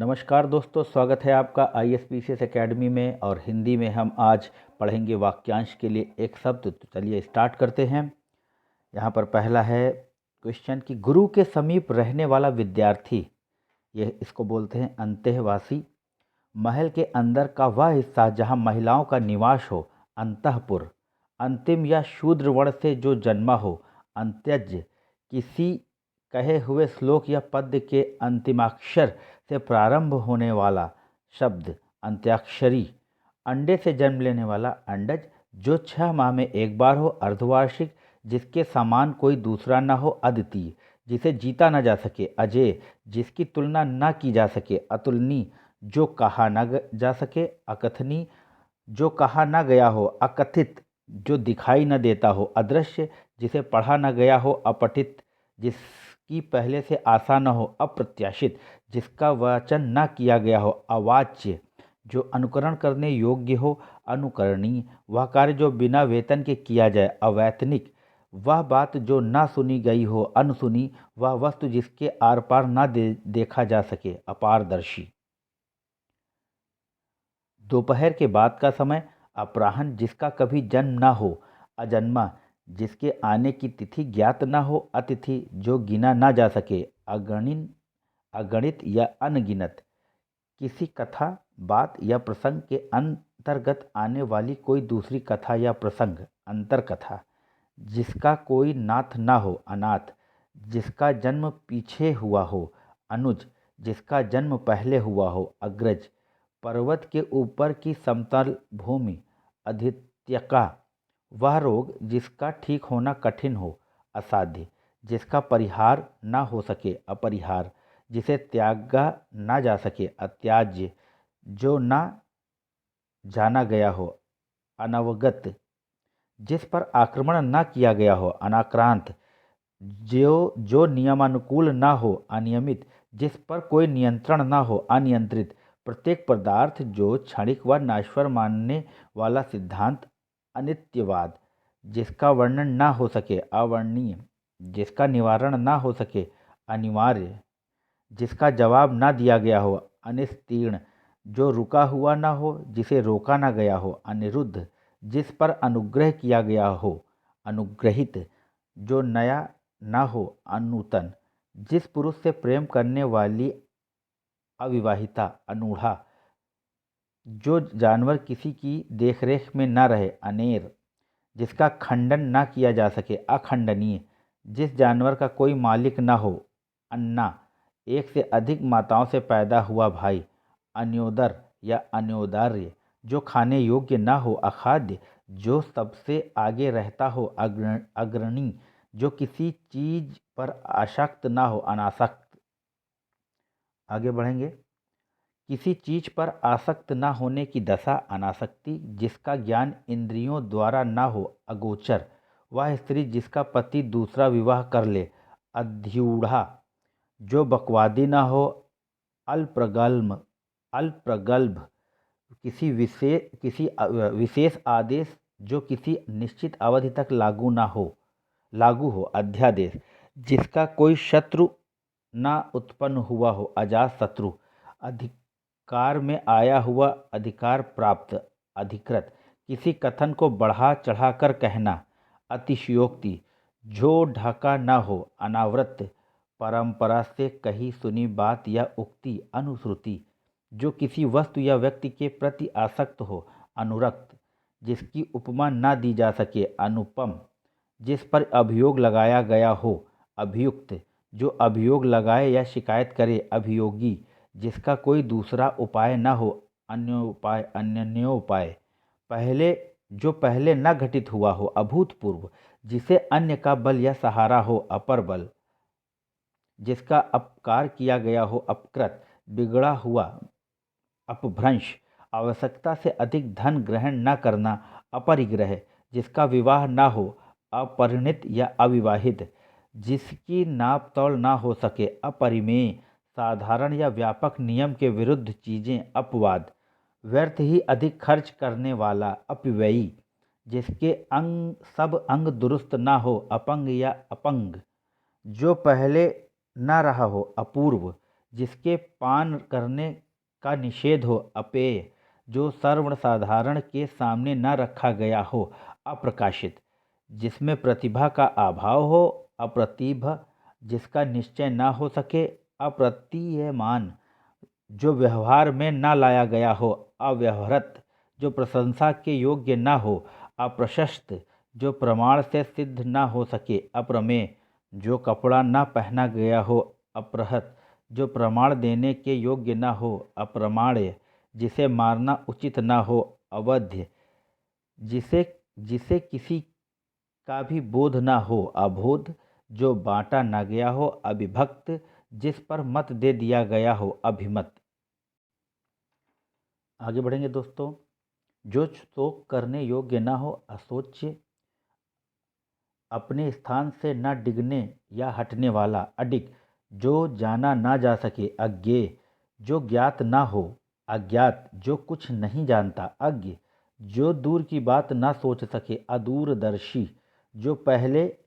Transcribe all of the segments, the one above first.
नमस्कार दोस्तों, स्वागत है आपका ISPCS एकेडमी में। और हिंदी में हम आज पढ़ेंगे वाक्यांश के लिए एक शब्द। तो चलिए स्टार्ट करते हैं। यहाँ पर पहला है क्वेश्चन कि गुरु के समीप रहने वाला विद्यार्थी, यह इसको बोलते हैं अंतःवासी। महल के अंदर का वह हिस्सा जहाँ महिलाओं का निवास हो, अंतःपुर। अंतिम या शूद्र वर्ण से जो जन्मा हो, अंत्यज। किसी कहे हुए श्लोक या पद्य के अंतिमाक्षर से प्रारंभ होने वाला शब्द, अंत्याक्षरी। अंडे से जन्म लेने वाला, अंडज। जो 6 माह में एक बार हो, अर्धवार्षिक। जिसके समान कोई दूसरा न हो, अद्वितीय। जिसे जीता न जा सके, अजेय। जिसकी तुलना न की जा सके, अतुलनीय। जो कहा न जा सके, अकथनीय। जो कहा न गया हो, अकथित। जो दिखाई न देता हो, अदृश्य। जिसे पढ़ा न गया हो, अपठित। जिसकी पहले से आशा न हो, अप्रत्याशित। जिसका वाचन न किया गया हो, अवाच्य। जो अनुकरण करने योग्य हो, अनुकरणीय। वह कार्य जो बिना वेतन के किया जाए, अवैतनिक। वह बात जो न सुनी गई हो, अनसुनी। वह वस्तु जिसके आर पार न देखा जा सके, अपारदर्शी। दोपहर के बाद का समय, अपराह्न। जिसका कभी जन्म न हो, अजन्मा। जिसके आने की तिथि ज्ञात न हो, अतिथि। जो गिना न जा सके, अगणित या अनगिनत। किसी कथा, बात या प्रसंग के अंतर्गत आने वाली कोई दूसरी कथा या प्रसंग, अंतरकथा। जिसका कोई नाथ न हो, अनाथ। जिसका जन्म पीछे हुआ हो, अनुज। जिसका जन्म पहले हुआ हो, अग्रज। पर्वत के ऊपर की समतल भूमि, अधित्यका। वह रोग जिसका ठीक होना कठिन हो, असाध्य। जिसका परिहार न हो सके, अपरिहार। जिसे त्यागा न जा सके, अत्याज्य। जो न जाना गया हो, अनवगत। जिस पर आक्रमण न किया गया हो, अनाक्रांत। जो नियमानुकूल न हो, अनियमित। जिस पर कोई नियंत्रण न हो, अनियंत्रित। प्रत्येक पदार्थ जो क्षणिक व नश्वर मानने वाला सिद्धांत, अनित्यवाद। जिसका वर्णन न हो सके, अवर्णनीय। जिसका निवारण न हो सके, अनिवार्य। जिसका जवाब न दिया गया हो, अनिस्तीर्ण। जो रुका हुआ न हो, जिसे रोका न गया हो, अनिरुद्ध। जिस पर अनुग्रह किया गया हो, अनुग्रहित। जो नया न हो, अनूतन। जिस पुरुष से प्रेम करने वाली अविवाहिता, अनूढ़ा। जो जानवर किसी की देखरेख में न रहे, अनेर। जिसका खंडन न किया जा सके, अखंडनीय। जिस जानवर का कोई मालिक न हो, अन्ना। एक से अधिक माताओं से पैदा हुआ भाई, अन्योदर या अन्योदार्य। जो खाने योग्य न हो, अखाद्य। जो सबसे आगे रहता हो, अग्रणी। जो किसी चीज पर आसक्त न हो, अनासक्त। आगे बढ़ेंगे। किसी चीज पर आसक्त न होने की दशा, अनासक्ति। जिसका ज्ञान इंद्रियों द्वारा न हो, अगोचर। वह स्त्री जिसका पति दूसरा विवाह कर ले, अध्यूढ़ा। जो बकवादी न हो, अल्पप्रगल्भ। किसी विशेष आदेश जो किसी निश्चित अवधि तक लागू हो, अध्यादेश। जिसका कोई शत्रु न उत्पन्न हुआ हो, अजात शत्रु। अधिकार में आया हुआ, अधिकार प्राप्त, अधिकृत। किसी कथन को बढ़ा चढ़ाकर कहना, अतिशयोक्ति। जो ढका न हो, अनावृत। परंपरा से कही सुनी बात या उक्ति, अनुश्रुति। जो किसी वस्तु या व्यक्ति के प्रति आसक्त हो, अनुरक्त। जिसकी उपमा न दी जा सके, अनुपम। जिस पर अभियोग लगाया गया हो, अभियुक्त। जो अभियोग लगाए या शिकायत करे, अभियोगी। जिसका कोई दूसरा उपाय न हो, अन्योपाय। पहले न घटित हुआ हो, अभूतपूर्व। जिसे अन्य का बल या सहारा हो, अपर बल। जिसका अपकार किया गया हो, अपकृत। बिगड़ा हुआ, अपभ्रंश। आवश्यकता से अधिक धन ग्रहण न करना, अपरिग्रह। जिसका विवाह न हो, अपरिणित या अविवाहित। जिसकी नाप तौल न हो सके, अपरिमेय। साधारण या व्यापक नियम के विरुद्ध चीजें, अपवाद। व्यर्थ ही अधिक खर्च करने वाला, अपव्ययी। जिसके सब अंग दुरुस्त न हो, अपंग या अपंग। जो पहले न रहा हो, अपूर्व। जिसके पान करने का निषेध हो, अपेय, जो सर्वसाधारण के सामने न रखा गया हो, अप्रकाशित, जिसमें प्रतिभा का अभाव हो, अप्रतिभ, जिसका निश्चय न हो सके, अप्रतीयमान, जो व्यवहार में न लाया गया हो, अव्यवहृत, जो प्रशंसा के योग्य न हो, अप्रशस्त, जो प्रमाण से सिद्ध न हो सके, अप्रमेय, जो कपड़ा न पहना गया हो, अपरहत, जो प्रमाण देने के योग्य न हो, अप्रमाण्य, जिसे मारना उचित न हो, अवध्य, जिसे जिसे किसी का भी बोध न हो, अबोध, जो बांटा न गया हो, अविभक्त, जिस पर मत दे दिया गया हो, अभिमत। आगे बढ़ेंगे दोस्तों। जो शोक करने योग्य न हो, अशोच्य, अपने स्थान से न डिगने या हटने वाला, अडिग, जो जाना ना जा सके, अज्ञेय, जो ज्ञात ना हो, अज्ञात, जो कुछ नहीं जानता, अज्ञ, जो दूर की बात ना सोच सके, अदूरदर्शी, जो पहले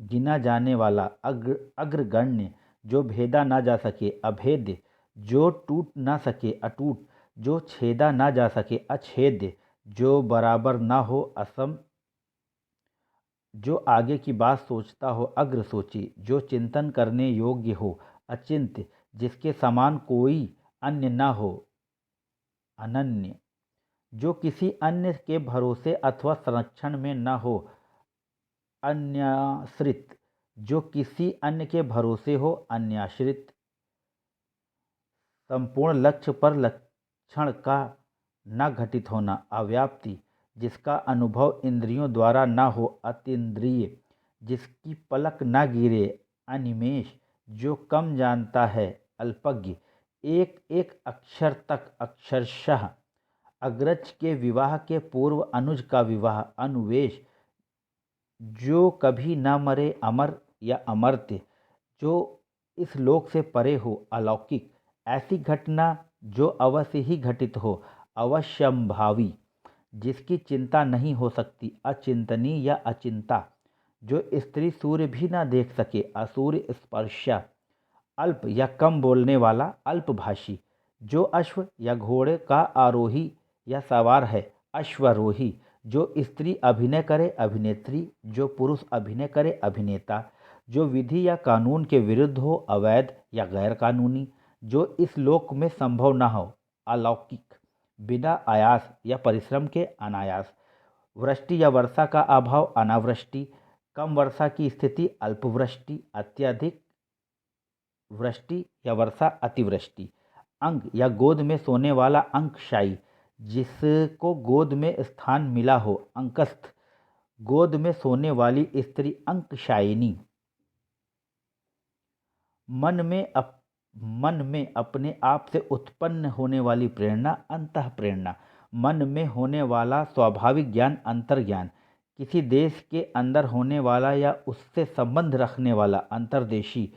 गिना जाने वाला, अग्रगण्य, जो भेदा ना जा सके, अभेद्य, जो टूट ना सके, अटूट, जो छेदा ना जा सके, अछेद्य, जो बराबर ना हो, असम, जो आगे की बात सोचता हो, अग्रसोची, जो चिंतन करने योग्य हो, अचिंत्य, जिसके समान कोई अन्य न हो, अनन्य, जो किसी अन्य के भरोसे अथवा संरक्षण में न हो, अन्याश्रित, जो किसी अन्य के भरोसे हो, अन्याश्रित, संपूर्ण लक्ष्य पर लक्षण का न घटित होना, अव्याप्ति, जिसका अनुभव इंद्रियों द्वारा न हो, अतीन्द्रिय, जिसकी पलक न गिरे, अनिमेष, जो कम जानता है, अल्पज्ञ, एक एक अक्षर तक, अक्षरशः, अग्रज के विवाह के पूर्व अनुज का विवाह, अनुवेश, जो कभी न मरे, अमर या अमर्त्य, जो इस लोक से परे हो, अलौकिक, ऐसी घटना जो अवश्य ही घटित हो, अवश्यंभावी, जिसकी चिंता नहीं हो सकती, अचिंतनीय या अचिंता, जो स्त्री सूर्य भी न देख सके, असूर्य स्पर्शा, अल्प या कम बोलने वाला, अल्पभाषी, जो अश्व या घोड़े का आरोही या सवार है, अश्वरोही, जो स्त्री अभिनय करे, अभिनेत्री, जो पुरुष अभिनय करे, अभिनेता, जो विधि या कानून के विरुद्ध हो, अवैध या गैर कानूनी, जो इस लोक में संभव न हो, अलौकिक, बिना आयास या परिश्रम के, अनायास, वृष्टि या वर्षा का अभाव, अनावृष्टि, कम वर्षा की स्थिति, अल्पवृष्टि, अत्यधिक वृष्टि या वर्षा, अतिवृष्टि, अंग या गोद में सोने वाला, अंकशायी, जिसको गोद में स्थान मिला हो, अंकस्थ, गोद में सोने वाली स्त्री, अंकशायिनी, मन में अपने आप से उत्पन्न होने वाली प्रेरणा, अंतः प्रेरणा, मन में होने वाला स्वाभाविक ज्ञान, अंतर्ज्ञान, किसी देश के अंदर होने वाला या उससे संबंध रखने वाला, अंतर्देशी,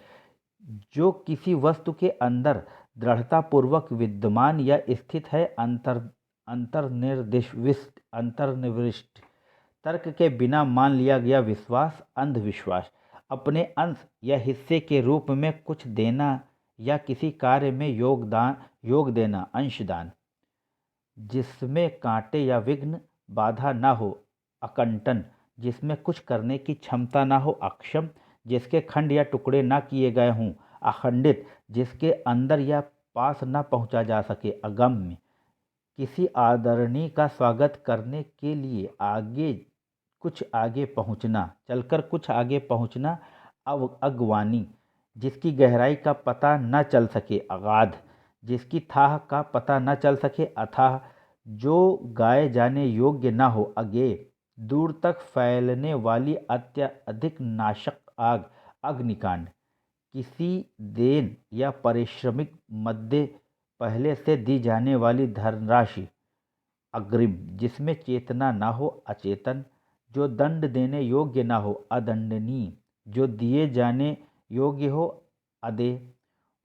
जो किसी वस्तु के अंदर दृढ़तापूर्वक विद्यमान या स्थित है, अंतर्निविष्ट, तर्क के बिना मान लिया गया विश्वास, अंधविश्वास, अपने अंश या हिस्से के रूप में कुछ देना या किसी कार्य में योग देना, अंशदान, जिसमें कांटे या विघ्न, बाधा ना हो, अकंटन, जिसमें कुछ करने की क्षमता ना हो, अक्षम, जिसके खंड या टुकड़े ना किए गए हों, अखंडित, जिसके अंदर या पास ना पहुंचा जा सके, अगम्य, किसी आदरणीय का स्वागत करने के लिए कुछ आगे पहुंचना, चलकर कुछ आगे पहुंचना, अगवानी, जिसकी गहराई का पता न चल सके, अगाध, जिसकी थाह का पता न चल सके, अथाह, जो गाए जाने योग्य न हो, अगेय, दूर तक फैलने वाली अत्यधिक नाशक आग, अग्निकांड, किसी देन या पारिश्रमिक मध्य पहले से दी जाने वाली धनराशि, अग्रिम, जिसमें चेतना ना हो, अचेतन, जो दंड देने योग्य ना हो, अदंडनीय, जो दिए जाने योग्य हो, अदेय,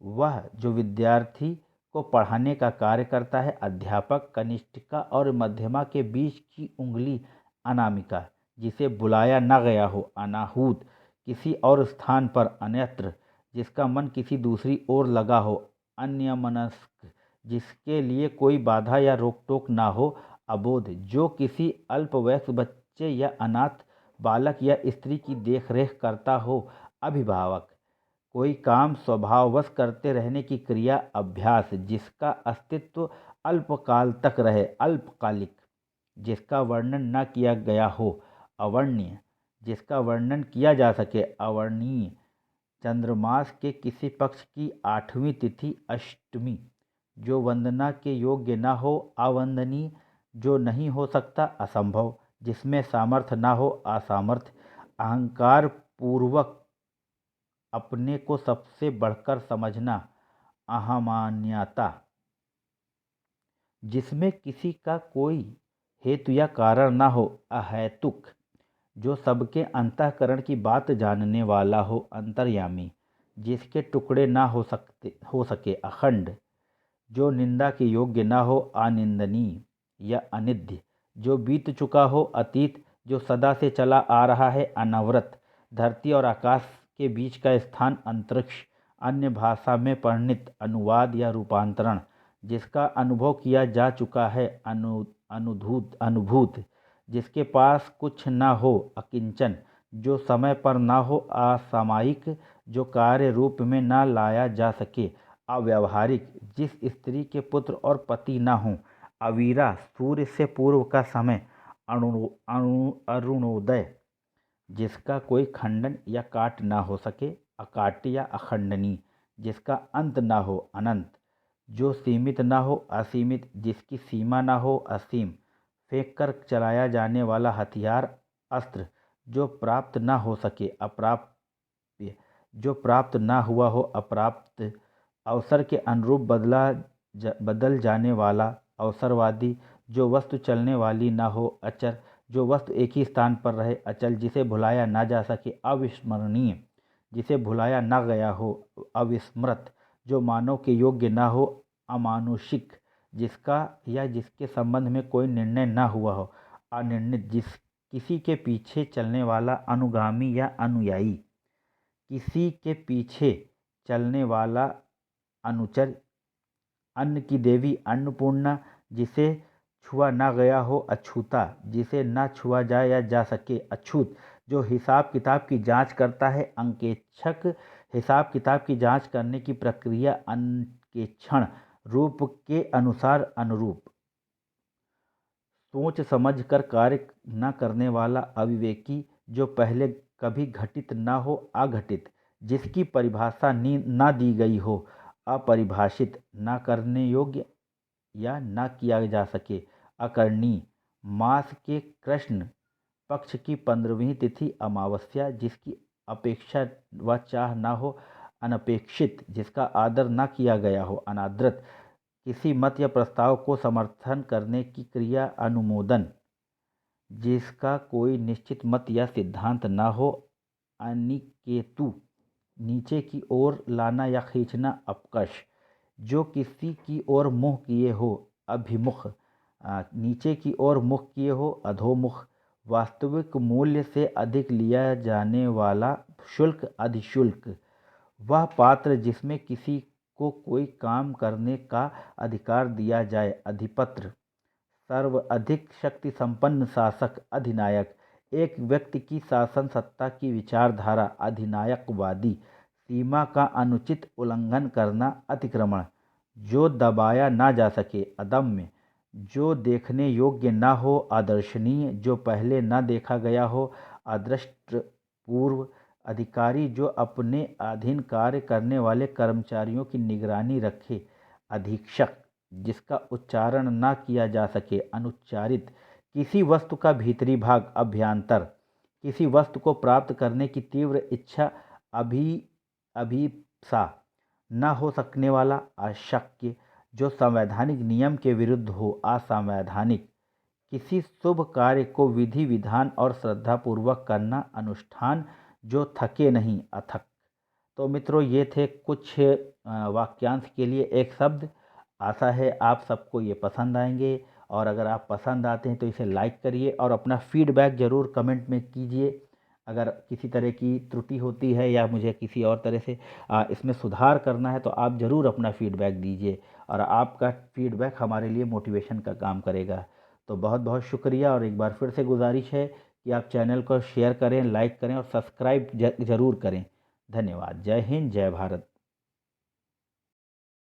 वह जो विद्यार्थी को पढ़ाने का कार्य करता है, अध्यापक, कनिष्ठिका और मध्यमा के बीच की उंगली, अनामिका, जिसे बुलाया न गया हो, अनाहूत, किसी और स्थान पर अन्यत्र, जिसका मन किसी दूसरी ओर लगा हो, अन्यमनस्क, जिसके लिए कोई बाधा या रोक टोक ना हो, अबोध, जो किसी अल्पवयस्क बच्चे या अनाथ बालक या स्त्री की देखरेख करता हो, अभिभावक, कोई काम स्वभाववश करते रहने की क्रिया, अभ्यास, जिसका अस्तित्व अल्पकाल तक रहे, अल्पकालिक, जिसका वर्णन न किया गया हो, अवर्ण्य, जिसका वर्णन किया जा सके, अवर्णनीय, चंद्रमास के किसी पक्ष की 8वीं तिथि, अष्टमी, जो वंदना के योग्य न हो, अवंदनीय, जो नहीं हो सकता, असंभव, जिसमें सामर्थ्य न हो, असामर्थ्य, अहंकार पूर्वक अपने को सबसे बढ़कर समझना, अहमान्यता, जिसमें किसी का कोई हेतु या कारण न हो, अहैतुक, जो सबके अंतःकरण की बात जानने वाला हो, अंतर्यामी, जिसके टुकड़े ना हो सके, अखंड, जो निंदा के योग्य ना हो, अनिंदनीय या अनिध्य, जो बीत चुका हो, अतीत, जो सदा से चला आ रहा है, अनवरत, धरती और आकाश के बीच का स्थान, अंतरिक्ष, अन्य भाषा में परिणित, अनुवाद या रूपांतरण, जिसका अनुभव किया जा चुका है, अनुभूत, जिसके पास न ना हो, अकिंचन, जो समय पर ना हो, असामयिक, जो कार्य रूप में ना लाया जा सके, अव्यावहारिक, जिस स्त्री के पुत्र और पति न हों, अवीरा, सूर्य से पूर्व का समय, अरुणोदय, जिसका कोई खंडन या काट ना हो सके, अकाट्य या अखंडनीय, जिसका अंत ना हो, अनंत, जो सीमित ना हो, असीमित, जिसकी सीमा ना हो, असीम, फेंक कर चलाया जाने वाला हथियार, अस्त्र, जो प्राप्त ना हो सके, अप्राप्य, जो प्राप्त ना हुआ हो, अप्राप्त, अवसर के अनुरूप बदल जाने वाला, अवसरवादी, जो वस्तु चलने वाली ना हो, अचर, जो वस्तु एक ही स्थान पर रहे, अचल, जिसे भुलाया ना जा सके, अविस्मरणीय, जिसे भुलाया ना गया हो, अविस्मृत, जो मानव के योग्य ना हो, अमानुषिक, जिसका या जिसके संबंध में कोई निर्णय ना हुआ हो, अनिर्णित, किसी के पीछे चलने वाला, अनुगामी या अनुयायी, किसी के पीछे चलने वाला, अनुचर, अन्न की देवी, अन्नपूर्णा, जिसे छुआ ना गया हो, अछूता, जिसे ना छुआ जाए या जा सके, अछूत, जो हिसाब किताब की जांच करता है, अंकेक्षक, हिसाब किताब की जांच करने की प्रक्रिया, अंकेक्षण, रूप के अनुसार अनुरूप, सोच समझ कर कार्य न करने वाला, अविवेकी, जो पहले कभी घटित न हो, अघटित, जिसकी परिभाषा ना दी गई हो, अपरिभाषित, न करने योग्य या न किया जा सके, अकरणीय, मास के कृष्ण पक्ष की 15वीं तिथि, अमावस्या, जिसकी अपेक्षा व चाह न हो, अनपेक्षित, जिसका आदर न किया गया हो, अनादृत, किसी मत या प्रस्ताव को समर्थन करने की क्रिया, अनुमोदन, जिसका कोई निश्चित मत या सिद्धांत न हो, अनिकेतु, नीचे की ओर लाना या खींचना, अपकश, जो किसी की ओर मुँह किए हो, अभिमुख, नीचे की ओर मुख किए हो, अधोमुख, वास्तविक मूल्य से अधिक लिया जाने वाला, शुल्क, अधिशुल्क, वह पात्र जिसमें किसी को कोई काम करने का अधिकार दिया जाए, अधिपत्र, सर्व अधिक शक्ति संपन्न शासक, अधिनायक, एक व्यक्ति की शासन सत्ता की विचारधारा, अधिनायकवादी, सीमा का अनुचित उल्लंघन करना, अतिक्रमण, जो दबाया ना जा सके, अदम्य, जो देखने योग्य ना हो, अदर्शनीय, जो पहले ना देखा गया हो, अदृष्टपूर्व, अधिकारी, जो अपने अधीन कार्य करने वाले कर्मचारियों की निगरानी रखे, अधीक्षक, जिसका उच्चारण ना किया जा सके, अनुच्चारित, किसी वस्तु का भीतरी भाग, अभ्यंतर, किसी वस्तु को प्राप्त करने की तीव्र इच्छा, अभिप्सा, न हो सकने वाला, अशक्य, जो संवैधानिक नियम के विरुद्ध हो, असंवैधानिक, किसी शुभ कार्य को विधि विधान और श्रद्धापूर्वक करना, अनुष्ठान, जो थके नहीं, अथक। तो मित्रों, ये थे कुछ वाक्यांश के लिए एक शब्द। आशा है आप सबको ये पसंद आएंगे, और अगर आप पसंद आते हैं तो इसे लाइक करिए और अपना फीडबैक ज़रूर कमेंट में कीजिए। अगर किसी तरह की त्रुटि होती है या मुझे किसी और तरह से इसमें सुधार करना है तो आप ज़रूर अपना फीडबैक दीजिए, और आपका फीडबैक हमारे लिए मोटिवेशन का काम करेगा। तो बहुत बहुत शुक्रिया, और एक बार फिर से गुजारिश है कि आप चैनल को शेयर करें, लाइक करें और सब्सक्राइब ज़रूर करें। धन्यवाद। जय हिंद, जय भारत।